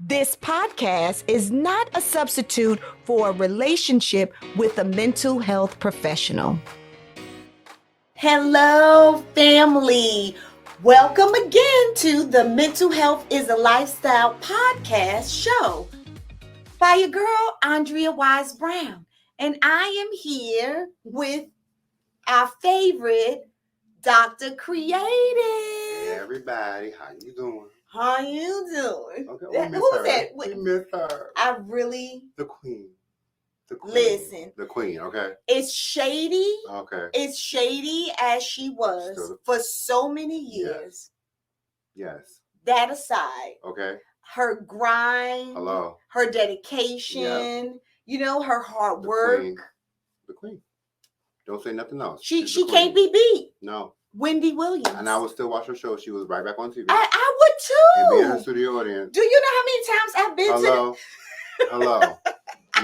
This podcast is not a substitute for a relationship with a mental health professional. Hello, family. Welcome again to the Mental Health is a Lifestyle podcast show by your girl, Andrea Wise-Brown. And I am here with our favorite, Dr. Kreative. Hey, everybody. How you doing? How you doing? Okay, Who's that? We miss her. I really... The queen. Listen. The queen, okay? It's shady. Okay. It's shady as she was for so many years. Yes. That aside. Okay. Her grind. Hello. Her dedication. Yep. Her hard work. The queen. Don't say nothing else. She can't be beat. No. Wendy Williams. And I would still watch her show. She was right back on TV. I would too. And be in her studio audience. Do you know how many times I've been to Hello.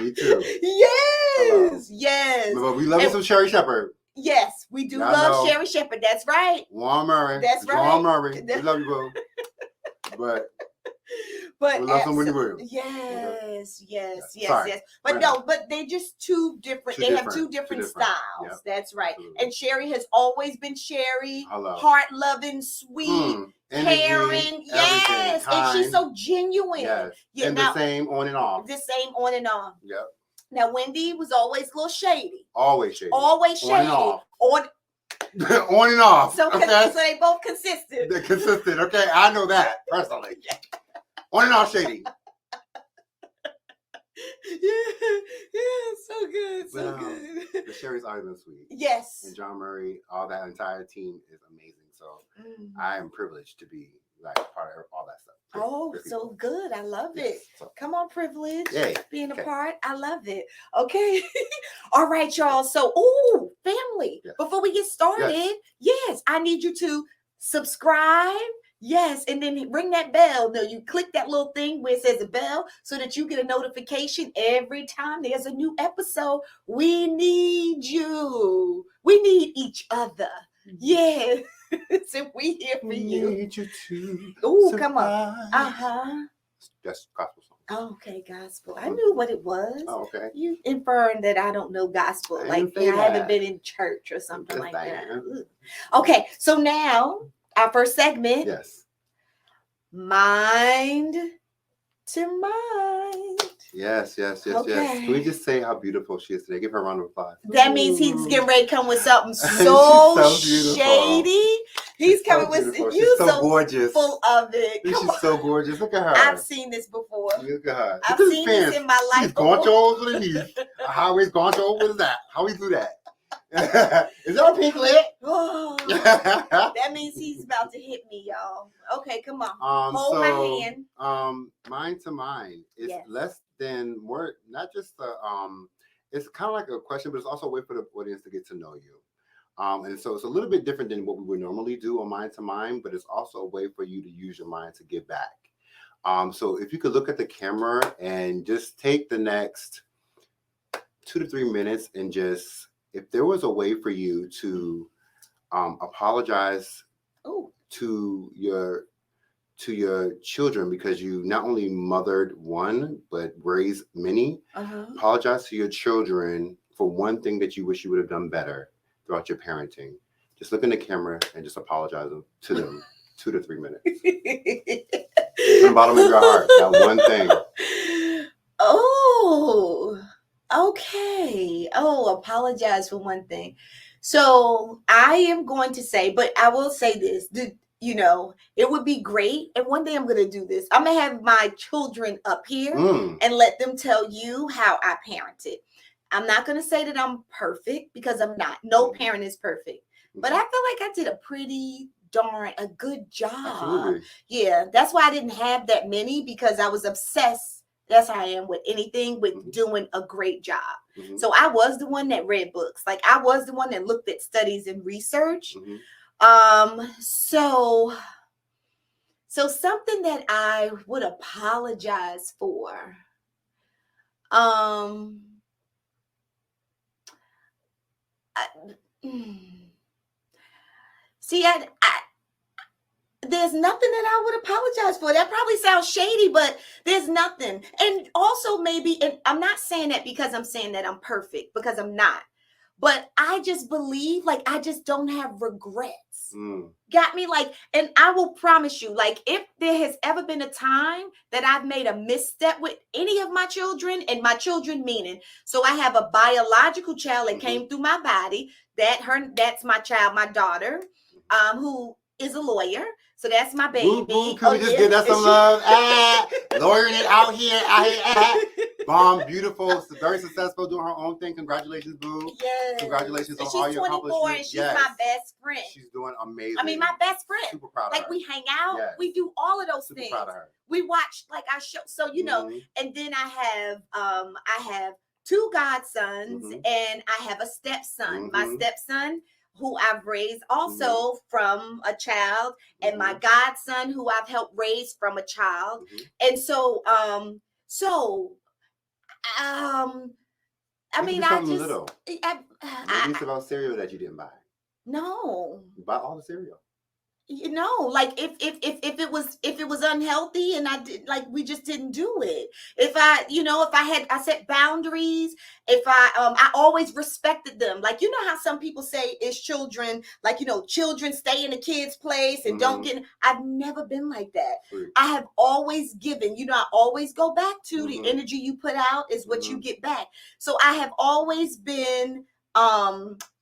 Me too. Yes. Hello. Yes. But we love some Sherry Shepherd. Yes, we do love Sherry Shepherd. That's right. Juan Murray. That's right. Juan Murray. We love you, boo. But we love some Wendy Williams. Yes. But but they're just two different. They have two different styles. Yep. That's right. Absolutely. And Sherry has always been Sherry. Heart-loving, sweet, caring. Yes. Kind. And she's so genuine. Yes. And the same on and off. The same on and off. Yep. Now, Wendy was always a little shady. Always shady. Always shady. On and off. So they both consistent. They're consistent. Okay, I know that personally. On and off shady. Yeah, so good. Good. The Sherry's always been sweet. Yes. And John Murray, all that entire team is amazing. So I am privileged to be part of all that stuff. So good. I love it. So, come on, privilege. Yay. Being a part. I love it. Okay. All right, y'all. So, family, before we get started, yes, I need you to subscribe. Yes, and then ring that bell. No, you click that little thing where it says a bell so that you get a notification every time there's a new episode. We need you. We need each other. Yes. So we here for you. Need you to come on. That's gospel song. Okay, gospel. I knew what it was. Oh, okay. You inferring that I don't know gospel. I haven't been in church or something like that. Okay, so now our first segment. Yes. Mind to mind. Yes. Okay. Can we just say how beautiful she is today? Give her a round of applause. That means he's getting ready to come with something so shady. He's coming with you so gorgeous. Full of it. She's so gorgeous. Look at her. I've seen this before. Look at her. I've seen this in my life. He's gonchos with these. Highways goncho. What is that? How we do that? Is there a pink lip? That means he's about to hit me, y'all. Okay, come on. Hold my hand. Mind to mind. It's less than more, not just it's kind of like a question, but it's also a way for the audience to get to know you. And so it's a little bit different than what we would normally do on Mind to Mind, but it's also a way for you to use your mind to give back. So if you could look at the camera and just take the next 2 to 3 minutes and just, if there was a way for you to apologize to your children because you not only mothered one but raised many, apologize to your children for one thing that you wish you would have done better throughout your parenting. Just look in the camera and just apologize to them. 2 to 3 minutes. From the bottom of your heart, that one thing. Oh, okay. Apologize for one thing. So I am going to say, but I will say this, it would be great. And one day I'm going to do this. I'm going to have my children up here and let them tell you how I parented. I'm not going to say that I'm perfect because I'm not. No parent is perfect. But I feel like I did a pretty a good job. Absolutely. Yeah, that's why I didn't have that many because I was obsessed. That's how I am with anything, with doing a great job. So I was the one that read books. Like I was the one that looked at studies and research. So something that I would apologize for. See, there's nothing that I would apologize for. That probably sounds shady, but there's nothing. And also maybe, and I'm not saying that because I'm saying that I'm perfect, because I'm not. But I just believe, like, I just don't have regrets. Got me? Like, and I will promise you, like, if there has ever been a time that I've made a misstep with any of my children, and my children meaning, so I have a biological child that came through my body, that's my child, my daughter, who is a lawyer. So that's my baby. Can we just give that some love? Lawyering it out here. Bomb, beautiful, very successful, doing her own thing. Congratulations, boo. Yes. Congratulations on all your accomplishments. She's my best friend. She's doing amazing. I mean, my best friend. Super proud of her. Like, we hang out. Yes. We do all of those things. Super proud of her. We watch, like, our show. So, you know, and then I have 2 godsons and I have a stepson. My stepson, who I've raised also from a child, and my godson, who I've helped raise from a child. And so, I mean, I just little. Maybe it's about cereal that you didn't buy. No, you bought all the cereal. You know, like if it was unhealthy and I did, like, we just didn't do it. If I set boundaries, if I always respected them. Like, you know how some people say it's children, like, you know, children stay in the kid's place and don't get, I've never been like that. I have always given, you know, I always go back to the energy you put out is what you get back. So I have always been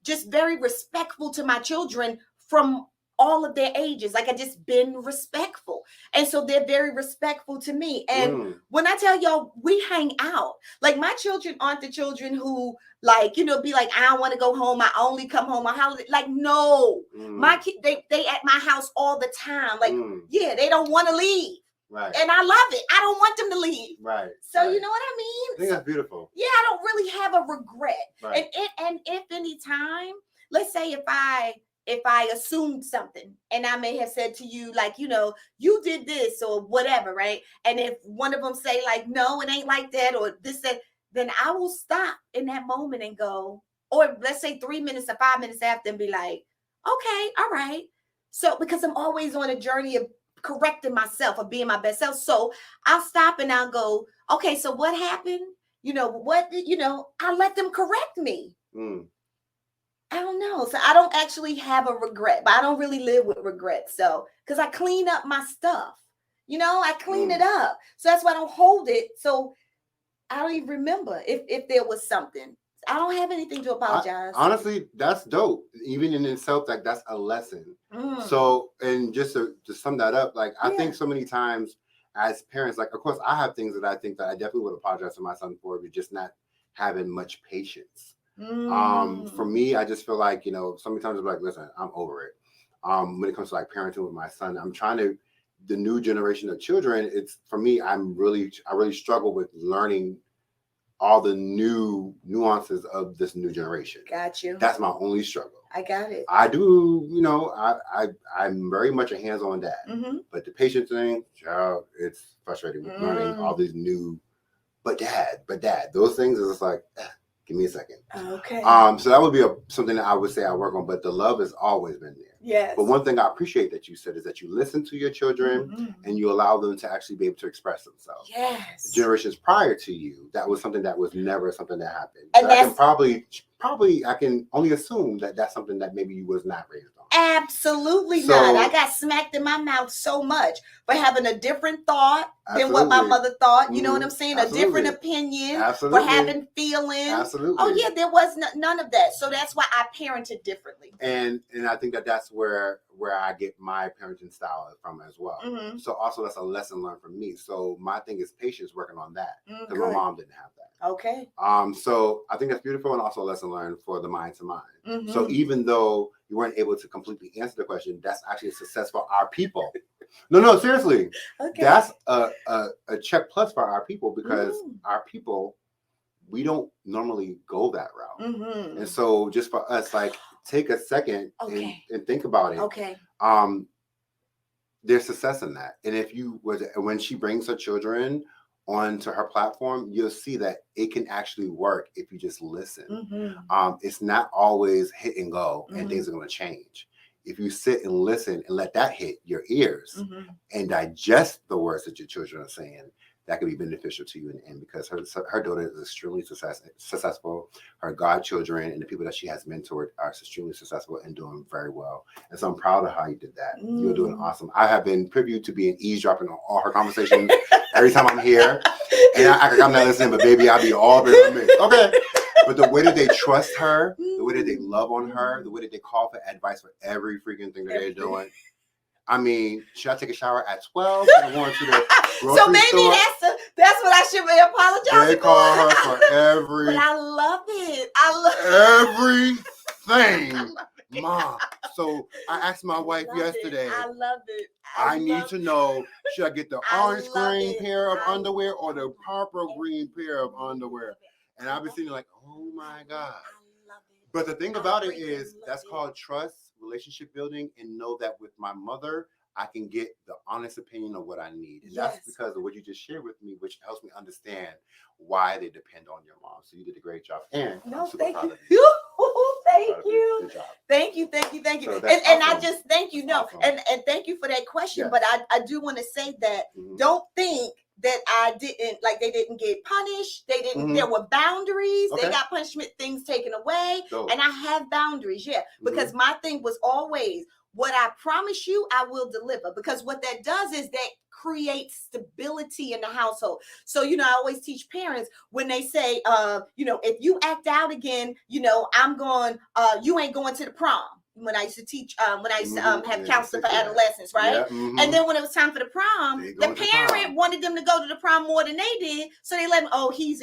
just very respectful to my children from all of their ages. Like, I just been respectful. And so they're very respectful to me. And when I tell y'all, we hang out. Like, my children aren't the children who, like, you know, be like, I don't want to go home. I only come home on holiday. Like, no. My kid, they at my house all the time. Like, yeah, they don't want to leave. Right. And I love it. I don't want them to leave. Right. So you know what I mean? I think that's beautiful. Yeah, I don't really have a regret. Right. And if any time, let's say if I assumed something and I may have said to you, like, you know, you did this or whatever, right? And if one of them say, like, no, it ain't like that, or this, that, then I will stop in that moment and go, or let's say 3 minutes or 5 minutes after, and be like, okay, all right. So, because I'm always on a journey of correcting myself, of being my best self. So I'll stop and I'll go, okay, so what happened? You know, I'll let them correct me. I don't know. So I don't actually have a regret, but I don't really live with regret. So, because I clean up my stuff, you know, I clean it up. So that's why I don't hold it. So I don't even remember if there was something. I don't have anything to apologize. Honestly, that's dope. Even in itself, like, that's a lesson. So, and just to sum that up, like, I think so many times as parents, like, of course, I have things that I think that I definitely would apologize to my son for, but just not having much patience. For me, I just feel like, you know, so many times I'm like, listen, I'm over it. When it comes to, like, parenting with my son, I'm trying to, the new generation of children, it's, for me, I really struggle with learning all the new nuances of this new generation. Got you. That's my only struggle. I got it. I do, you know, I'm very much a hands-on dad, but the patience thing, child, it's frustrating with learning all these new, but dad, those things is just like, give me a second. Okay. So that would be something that I would say I work on, but the love has always been there. Yes. But one thing I appreciate that you said is that you listen to your children and you allow them to actually be able to express themselves. Yes. Generations prior to you, that was something that was never something that happened. And so I can probably I can only assume that that's something that maybe you was not raised on. Absolutely not. I got smacked in my mouth so much for having a different thought than what my mother thought. You know what I'm saying? Absolutely. A different opinion. Absolutely. For having feelings. Absolutely. Oh yeah, there was none of that. So that's why I parented differently. And I think that's where I get my parenting style from as well. So also that's a lesson learned from me. So my thing is patience, working on that, because my mom didn't have that. Okay. So I think that's beautiful, and also a lesson learned for the mind to mind. So even though you weren't able to completely answer the question, that's actually a success for our people. No, seriously. Okay. That's a check plus for our people, because our people, we don't normally go that route. And so just for us, like, take a second and think about it. Okay. There's success in that. And if you when she brings her children onto her platform, you'll see that it can actually work if you just listen. It's not always hit and go and things are going to change. if you sit and listen and let that hit your ears and digest the words that your children are saying, that could be beneficial to you in the end, because her daughter is extremely successful. Her godchildren and the people that she has mentored are extremely successful and doing very well. And so I'm proud of how you did that. You're doing awesome. I have been privy to being eavesdropping on all her conversations every time I'm here. And I'm not listening, but baby, I'll be all over the mix. Okay. But the way that they trust her, the way that they love on her, the way that they call for advice for every freaking thing that they're doing. I mean, should I take a shower at 12? Should I go into the grocery so maybe store? that's what I should be apologizing They call her for every. But I love it. I love everything, Mom. So I asked my wife yesterday. I love it. I need to know, should I get the orange green pair of underwear or the purple green pair of underwear? And I've been sitting like, oh my God. But the thing about it is, that's called trust, relationship building, and know that with my mother, I can get the honest opinion of what I need. And that's because of what you just shared with me, which helps me understand why they depend on your mom. So you did a great job. And I'm super proud of you. Thank you. Good job. Thank you. So and I just thank you. No, awesome. and thank you for that question. Yes. But I do want to say that don't think that they didn't get punished. They didn't, there were boundaries. Okay. They got punishment, things taken away. And I have boundaries, because my thing was always, what I promise you, I will deliver. Because what that does is that creates stability in the household. So, I always teach parents when they say, if you act out again, I'm going, you ain't going to the prom. When I used to teach, when I used to have counseling for adolescents, right? Yeah, and then when it was time for the prom, the parent wanted them to go to the prom more than they did. So they let him, he's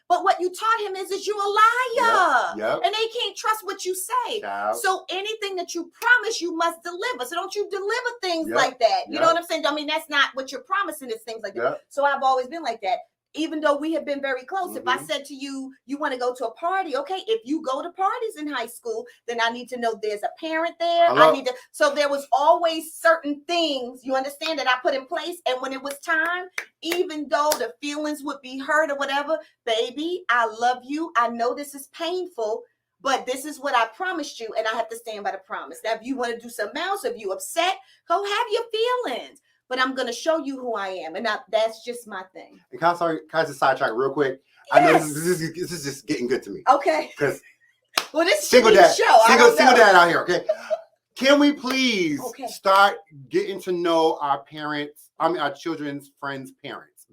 but what you taught him is you're a liar. Yep. And they can't trust what you say. Yep. So anything that you promise, you must deliver. So don't you deliver things like that. You know what I'm saying? I mean, that's not what you're promising, is things like that. So I've always been like that. Even though we have been very close, if I said to you, you want to go to a party, okay, if you go to parties in high school, then I need to know there's a parent there. Hello? So there was always certain things, you understand, that I put in place. And when it was time, even though the feelings would be hurt or whatever, baby, I love you. I know this is painful, but this is what I promised you, and I have to stand by the promise. Now, if you want to do something else, if you upset, go have your feelings. But I'm going to show you who I am. And that's just my thing. And can I just sidetrack real quick? Yes. I know this is just getting good to me. Okay. Because this is single dad show. Single dad out here, okay? Can we please start getting to know our our children's friends' parents?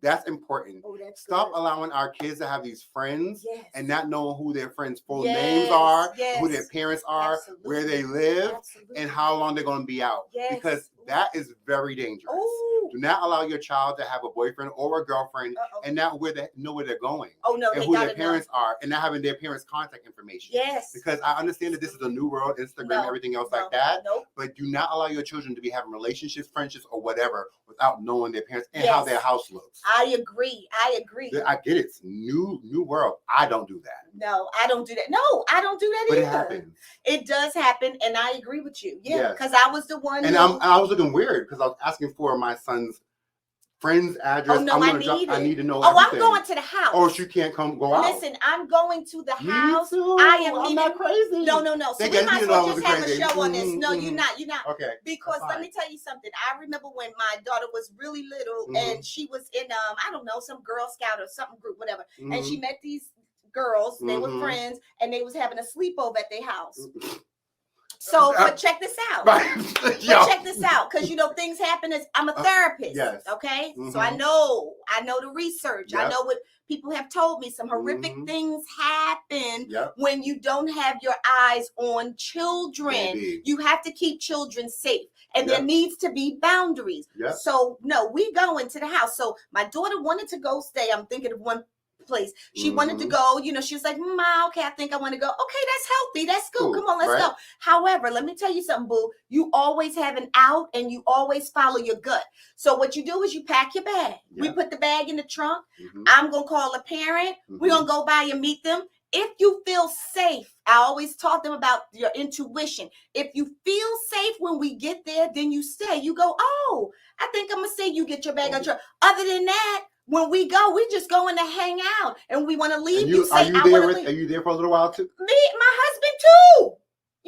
That's important. Stop allowing our kids to have these friends and not knowing who their friends' full names are, who their parents are, where they live, and how long they're going to be out. Because that is very dangerous. Ooh. Do not allow your child to have a boyfriend or a girlfriend and not know where they're going. And who their parents are, and not having their parents' contact information. Yes. Because I understand that this is a new world, Instagram, everything else like that. But do not allow your children to be having relationships, friendships, or whatever without knowing their parents and how their house looks. I agree. I get it. It's new world. I don't do that. No, I don't do that. No, I don't do that either. But it happens. It does happen, and I agree with you. Yeah, because I was the one. And I was looking weird because I was asking for my son's friend's address. Oh no, I need to know. Oh, everything. I'm going to the house. Oh, she can't go out. Listen, I'm going to the house. Me too. I'm not crazy. No. So we might as well just have a show on this. No, you're not. Okay. Because let me tell you something. I remember when my daughter was really little and she was in I don't know, some Girl Scout or something group, whatever. And she met these girls. They were friends, and they was having a sleepover at their house. So, but check this out. Check this out, because things happen. I'm a therapist. Yes. Okay. So I know the research. I know what people have told me. Some horrific things happen when you don't have your eyes on children. Maybe. You have to keep children safe, and there needs to be boundaries. So no, we go into the house. So my daughter wanted to go stay. I'm thinking of one place. She wanted to go, she was like, Ma, okay, I think I want to go. Okay, that's healthy. That's cool. Come on, let's go. However, let me tell you something, boo. You always have an out and you always follow your gut. So what you do is you pack your bag. We put the bag in the trunk. I'm going to call a parent. We're going to go by and meet them. If you feel safe, I always taught them about your intuition. If you feel safe when we get there, then you stay. You go, oh, I think I'm going to say you get your bag on truck. Other than that, when we go, we just going to hang out, and we want to leave. Are you there for a little while too? Me, my husband too.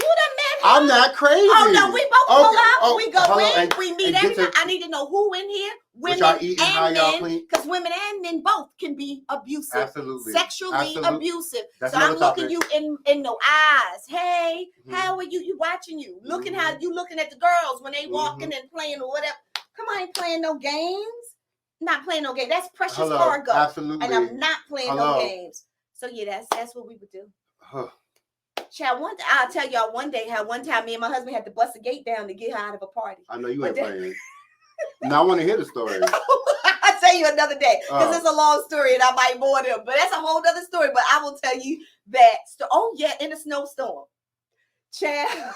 You done met him? I'm not crazy. Oh no, we both pull up. Oh, we go in. We meet everybody. I need to know who in here. Women and men, because women and men both can be abusive. Absolutely. Sexually abusive. That's so I'm topic. looking you in the eyes. Hey, how are you? You watching you. Looking how you looking at the girls when they walking and playing or whatever. Come on, I ain't playing no games. Not playing no games. That's precious cargo. Absolutely. And I'm not playing no games. So yeah, that's what we would do. Child, I'll tell y'all one day how one time me and my husband had to bust a gate down to get her out of a party. I know you ain't playing. Now I want to hear the story. I'll tell you another day because it's a long story and I might bore them. But that's a whole other story. But I will tell you that. Oh yeah, in a snowstorm, child.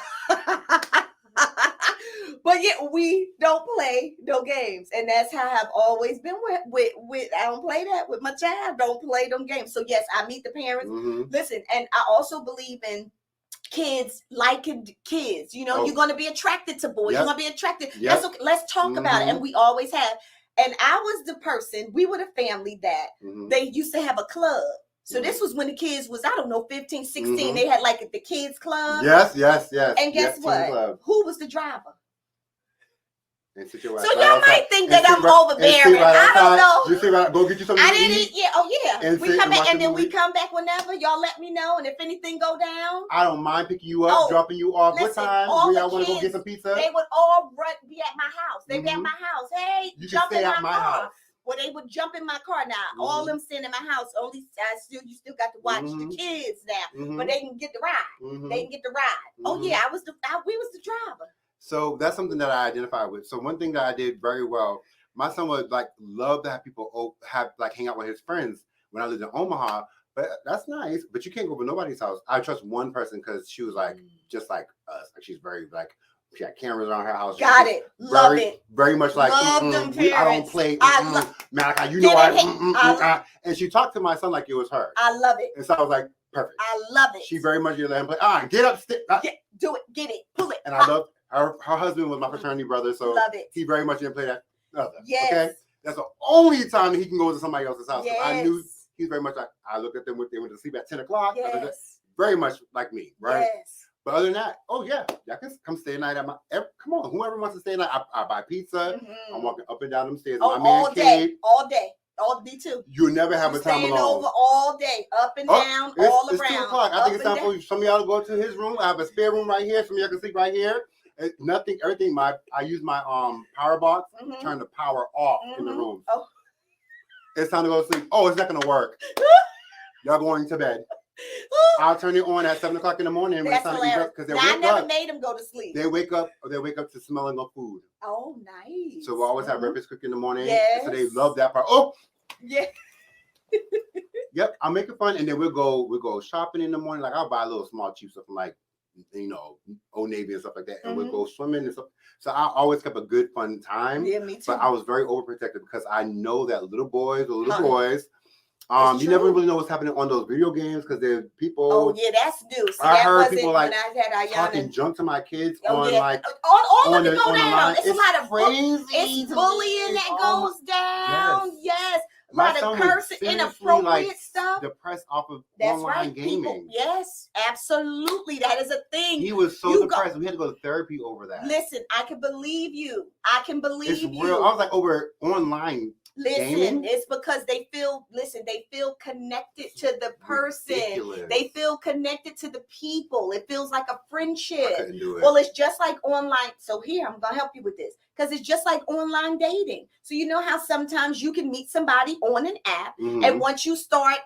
But yet we don't play no games, and that's how I've always been with. I don't play that with my child. Don't play them games. So yes, I meet the parents. Listen, and I also believe in kids liking kids. You know, you're going to be attracted to boys. You're going to be attracted. That's okay. Let's talk about it, and we always have. And I was the person. We were the family that they used to have a club. So this was when the kids was, I don't know, 15, 16. They had like the kids club. Yes. And guess what? Who was the driver? So y'all might think that I'm overbearing. I don't know. You see right, go get you something. I didn't eat. Yeah. Oh yeah. We come back and then we come back whenever y'all let me know. And if anything go down, I don't mind picking you up, dropping you off. What time? We all want to go get some pizza. They would all be at my house. They be at my house. Hey, you jump can stay in at my car. Well, they would jump in my car now. All them sitting in my house. Only you still got to watch the kids now, but they can get the ride. They can get the ride. Oh yeah, we was the driver. So that's something that I identify with. So one thing that I did very well, my son would like love to have people hang out with his friends when I lived in Omaha. But that's nice. But you can't go to nobody's house. I trust one person because she was like just like us. Like she's very like. She had cameras around her house. Got it. Love it. Very much like, love them parents. I don't play. Malachi, you know and she talked to my son like it was her. I love it. And so I was like, perfect. I love it. She very much let him play. Get up, do it, get it, pull it. And I love her husband was my fraternity brother, so love it. He very much didn't play that other. Yes. Okay? That's the only time he can go to somebody else's house. Yes. So I knew he's very much like, I looked at them when they went to sleep at 10 o'clock. Yes. Very much like me, right? Yes. But other than that, y'all can come stay a night at come on, whoever wants to stay a night, I buy pizza. I'm walking up and down them stairs. Oh, all day. All me too. You'll never have a time alone. Over all day, up and down, all around. It's 2 o'clock. I think it's time for some of y'all to go to his room. I have a spare room right here. Some of y'all can sleep right here. Everything. I use my power box. Turn the power off in the room. Oh. It's time to go to sleep. Oh, it's not gonna work. Y'all going to bed. I'll turn it on at 7 o'clock in the morning. That's hilarious. Because I never made them go to sleep. They wake up to smelling of food. Oh, nice. So we always have breakfast cooking in the morning. Yes. So they love that part. Oh, yeah. Yep. I'll make it fun, and then we'll go shopping in the morning. Like I'll buy a little small cheap stuff from like Old Navy and stuff like that, and we'll go swimming and stuff. So I always kept a good fun time. Yeah, me too. But I was very overprotective because I know that little boys. You never really know what's happening on those video games because there's people. Oh yeah, that's new. See, I heard people like when I had talking junk to my kids all of it go down. It's a lot of crazy. It's bullying that goes down. Yes. A lot of cursing, inappropriate stuff. Depressed off of online gaming. People, yes, absolutely. That is a thing. He was so depressed. We had to go to therapy over that. Listen, I can believe you. It's real. I was like over online. Listen, it's because they feel connected to the person. Ridiculous. They feel connected to the people. It feels like a friendship. I couldn't do it. Well, it's just like online. So here, I'm going to help you with this. Because it's just like online dating. So you know how sometimes you can meet somebody on an app. And once you start,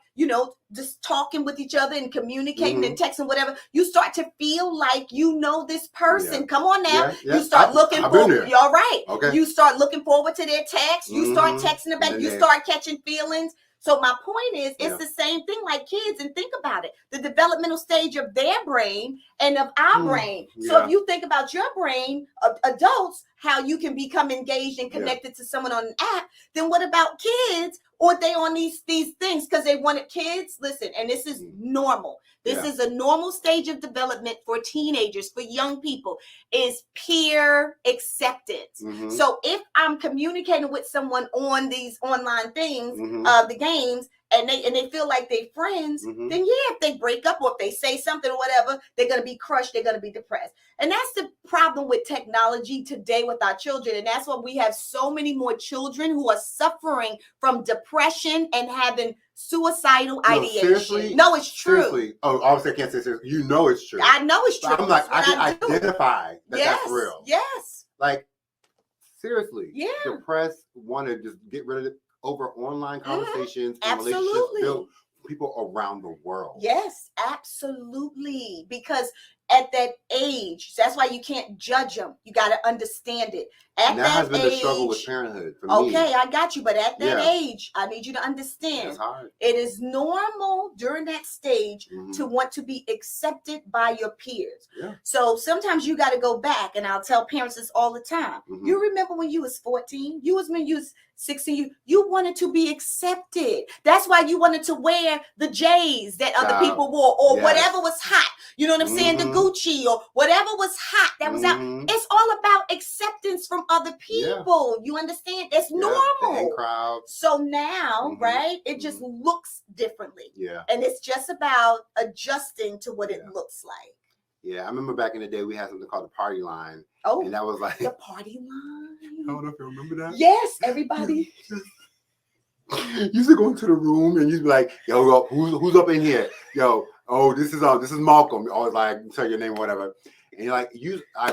just talking with each other and communicating and texting, whatever, you start to feel like you know this person. Yeah. Come on now. Yeah. You start looking forward. You're right. Okay. You start looking forward to their text. You start texting them back. You start catching feelings. So my point is, it's the same thing like kids. And think about it. The developmental stage of their brain and of our brain. So if you think about your brain, adults, how you can become engaged and connected to someone on an app, then what about kids? Or they on these things because they wanted kids? Listen, and this is normal. This is a normal stage of development for teenagers, for young people, is peer acceptance. So if I'm communicating with someone on these online things, the games, and they feel like they're friends, then yeah, if they break up or if they say something or whatever, they're going to be crushed, they're going to be depressed. And that's the problem with technology today with our children. And that's why we have so many more children who are suffering from depression and having suicidal ideation. Seriously? No, it's true. Seriously. Oh, obviously I can't say seriously. You know it's true. I know it's true. But I'm like, I can identify that that's real. Yes. Like, seriously. Yeah. Depressed, want to just get rid of it over online conversations and Absolutely. relationships built people around the world. Yes, absolutely. Because at that age, that's why you can't judge them. You got to understand it. At and that has been the struggle with parenthood for me. Okay, I got you. But at that age, I need you to understand. It's hard. It is normal during that stage to want to be accepted by your peers. Yeah. So sometimes you got to go back, and I'll tell parents this all the time. You remember when you was 14? When you was 16, you wanted to be accepted. That's why you wanted to wear the J's that other people wore, or whatever was hot. You know what I'm saying? The Gucci or whatever was hot that was out. It's all about acceptance from other people. Yeah. You understand? It's normal. Crowd. So now, right, it just looks differently. Yeah. And it's just about adjusting to what it looks like. Yeah, I remember back in the day we had something called the party line. Oh, and that was like the party line. I don't know if you remember that. Yes, everybody. You used to go into the room and you'd be like, "Yo, who's up in here? Yo, oh, this is Malcolm." Always like tell your name or whatever. And you're like,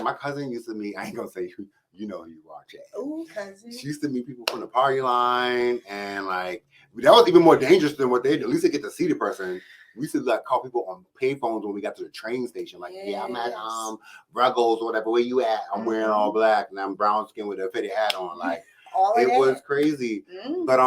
my cousin used to meet. I ain't gonna say who. You know who you are, Jay. Oh, cousin. She used to meet people from the party line, and like that was even more dangerous than what they did. At least they get to see the person. We used to like call people on payphones when we got to the train station. Like, I'm at Ruggles or whatever. Where you at? I'm wearing all black and I'm brown skin with a fitted hat on. Like, it was crazy. But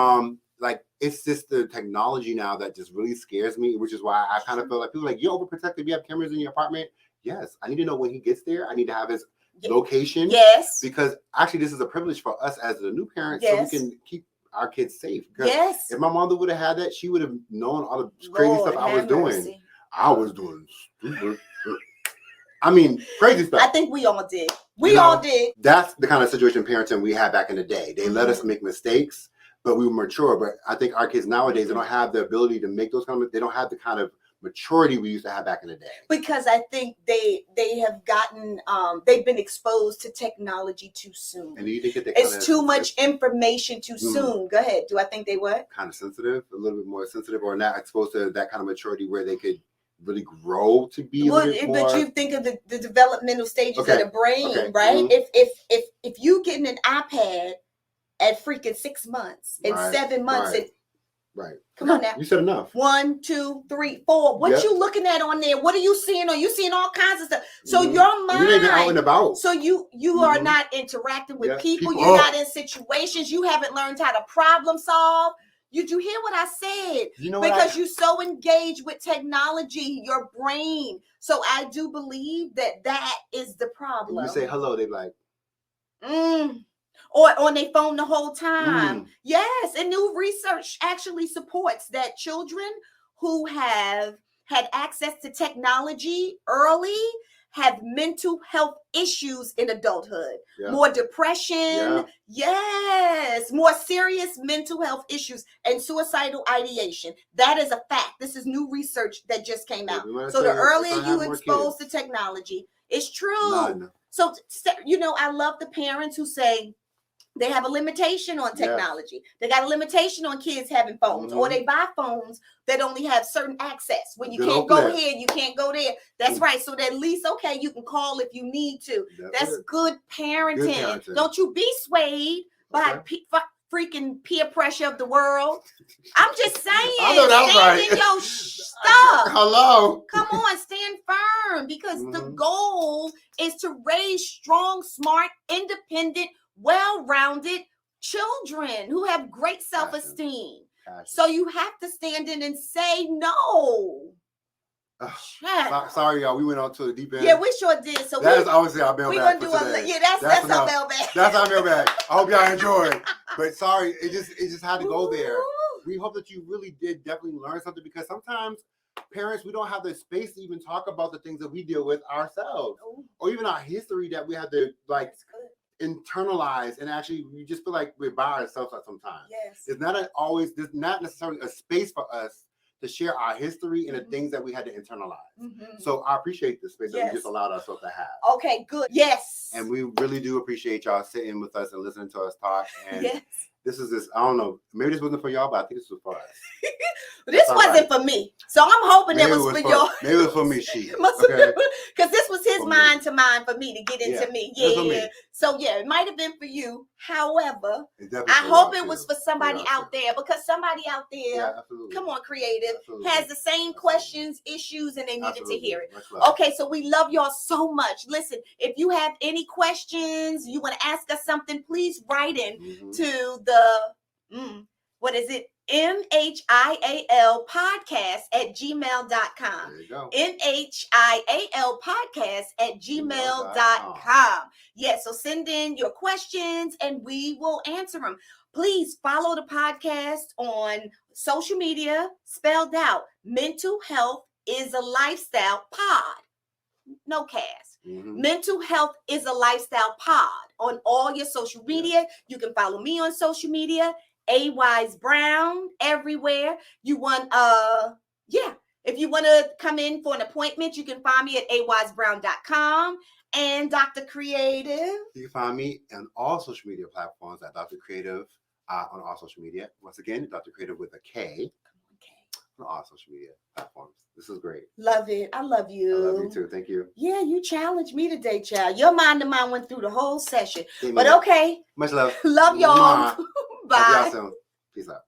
like it's just the technology now that just really scares me, which is why I kind of feel like people are like, you're overprotective. You have cameras in your apartment. Yes, I need to know when he gets there. I need to have his location. Yes, because actually this is a privilege for us as the new parents, so we can keep our kids safe. Because if my mother would have had that, she would have known all the crazy stuff I was doing. I was doing stupid. I mean, crazy stuff. I think we all did. We all did. That's the kind of situation parenting we had back in the day. They let us make mistakes, but we were mature. But I think our kids nowadays, they don't have the ability to make those kind of. They don't have the kind of maturity we used to have back in the day. Because I think they have gotten they've been exposed to technology too soon. And do you think that it's too much information too soon? Go ahead. Do I think they what? Kind of sensitive, a little bit more sensitive, or not exposed to that kind of maturity where they could really grow to be a little bit more. But you think of the developmental stages of the brain, right? If you getting an iPad at freaking 6 months and 7 months and come on now. You said enough. 1, 2, 3, 4. What you looking at on there? What are you seeing? Are you seeing all kinds of stuff? So your mind. You're not even out and about. So you are not interacting with people. You're not in situations. You haven't learned how to problem solve. Did you hear what I said? You know because you're so engaged with technology, your brain. So I do believe that is the problem. When you say hello, they be like, or on their phone the whole time. Yes, and new research actually supports that children who have had access to technology early have mental health issues in adulthood. More depression, more serious mental health issues and suicidal ideation. That is a fact. This is new research that just came out. So the earlier you expose to technology, it's true. So, I love the parents who say, they have a limitation on technology. They got a limitation on kids having phones, or they buy phones that only have certain access. When you can't go here, you can't go there. That's right. So that at least, you can call if you need to. That's good parenting. Don't you be swayed by freaking peer pressure of the world. I'm just saying. I know that's right. In your stuff. Hello. Come on, stand firm, because the goal is to raise strong, smart, independent, well-rounded children who have great self-esteem. So you have to stand in and say no. Sorry, y'all. We went on to the deep end. Yeah, we sure did. So that's obviously our mailbag. That's our mailbag. That's our mailbag. I hope y'all enjoyed. But sorry, it just had to go there. We hope that you really did definitely learn something, because sometimes parents, we don't have the space to even talk about the things that we deal with ourselves, or even our history that we have to internalize and actually we just feel like we're by ourselves at sometimes. Yes. There's not necessarily a space for us to share our history and the things that we had to internalize. So I appreciate the space that we just allowed ourselves to have. Okay, good. Yes. And we really do appreciate y'all sitting with us and listening to us talk. And this is I don't know, maybe this wasn't for y'all, but I think this was for us. This wasn't for me. So I'm hoping maybe it was for y'all. Maybe it was for me, she. Okay. Because this was his mind to mind for me to get into me. Yeah. So yeah, it might have been for you. However, I hope it was for somebody out there, because somebody out there, come on, Kreative, has the same questions, issues, and they needed to hear it. Okay, so we love y'all so much. Listen, if you have any questions, you want to ask us something, please write in to the what is it? MHIAL podcast at gmail.com. There you go. MHIAL podcast at gmail.com. Yeah, so send in your questions and we will answer them. Please follow the podcast on social media, spelled out. Mental Health is a Lifestyle Pod. No cast. Mental Health is a Lifestyle Pod on all your social media. You can follow me on social media. A Wise-Brown everywhere. You want if you want to come in for an appointment, you can find me at awisebrown.com. And Dr. Kreative, you can find me on all social media platforms at Dr. Kreative on all social media. Once again, Dr. Kreative with a K on all social media platforms. This is great. Love it. I love you. I love you too. Thank you. Yeah, you challenged me today, child. Your mind to mind went through the whole session. But okay. Much love. Love y'all. Bye. Talk to y'all soon. Peace out.